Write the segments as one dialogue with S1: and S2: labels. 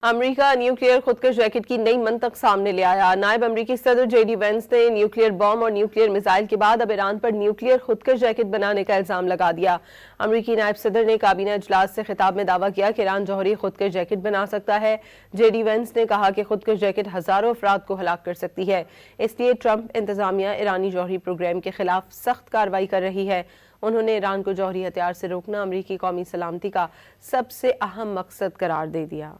S1: America nuclear खुदकश racket की नई मंतक सामने ले आया। नायब अमेरिकी सदर जेडी वेंस ने न्यूक्लियर बॉम्ब और न्यूक्लियर मिसाइल के बाद अब ईरान पर न्यूक्लियर खुदकश रैकेट बनाने का इल्जाम लगा दिया। अमेरिकी नायब सदर ने काबीना इजलास से खिताब में दावा किया कि ईरान जौहरी खुदकश रैकेट बना सकता है। जेडी वेंस ने कहा कि खुदकश रैकेट हजारों अफराद को हलाक कर सकती है, इसलिए ट्रंप इंतजामिया ईरानी जौहरी प्रोग्राम के खिलाफ सख्त कार्रवाई कर रही है। उन्होंने ईरान को जौहरी हथियार से रोकना अमेरिकी कौमी सलामती का सबसे अहम मकसद करार दे दिया।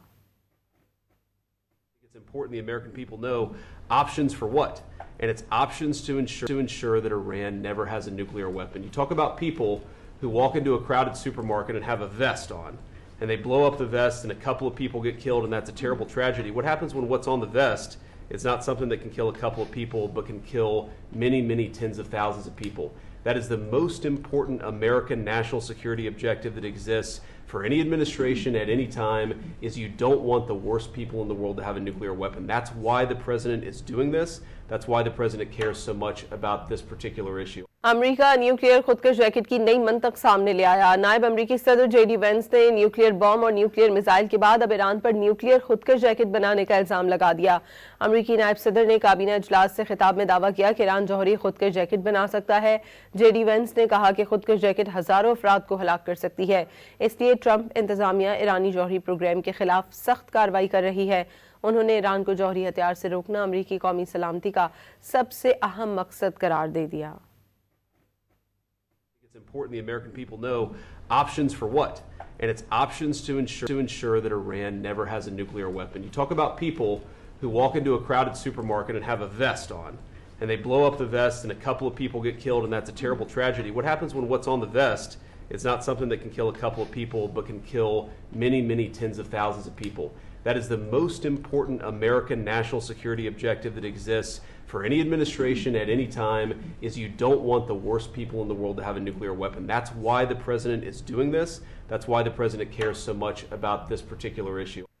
S2: It's important the American people know options for what, and it's options to ensure that Iran never has a nuclear weapon. You talk about people who walk into a crowded supermarket and have a vest on, and they blow up the vest and a couple of people get killed, and that's a terrible tragedy. What happens when what's on the vest is not something that can kill a couple of people, but can kill many, many tens of thousands of people? That is the most important American national security objective that exists for any administration at any time, is you don't want the worst people in the world to have a nuclear weapon. That's why the president is doing this. That's why the president cares so much about this particular issue.
S1: America nuclear खुदकश racket की नई मंतक सामने ले आया। नायब अमेरिकी सदर जेडी वेंस ने न्यूक्लियर बॉम्ब और न्यूक्लियर मिसाइल के बाद अब ईरान पर न्यूक्लियर खुदकश रैकेट बनाने का इल्जाम लगा दिया। अमेरिकी नायब सदर ने काबीना इजलास से खिताब में दावा किया कि ईरान जौहरी खुदकश रैकेट बना सकता है। जेडी वेंस ने कहा कि खुदकश रैकेट हजारों अफराद को हलाक कर सकती है, इसलिए ट्रंप इंतजामिया ईरानी जौहरी प्रोग्राम के खिलाफ सख्त कार्रवाई कर रही है। उन्होंने ईरान को जौहरी हथियार से रोकना अमेरिकी कौमी सलामती का सबसे अहम मकसद करार दे दिया।
S2: It's important the American people know options for what, and it's options to ensure that Iran never has a nuclear weapon. You talk about people who walk into a crowded supermarket and have a vest on, and they blow up the vest and a couple of people get killed, and that's a terrible tragedy. What happens when what's on the vest is not something that can kill a couple of people, but can kill many, many tens of thousands of people? That is the most important American national security objective that exists for any administration at any time, is you don't want the worst people in the world to have a nuclear weapon. That's why the president is doing this. That's why the president cares so much about this particular issue.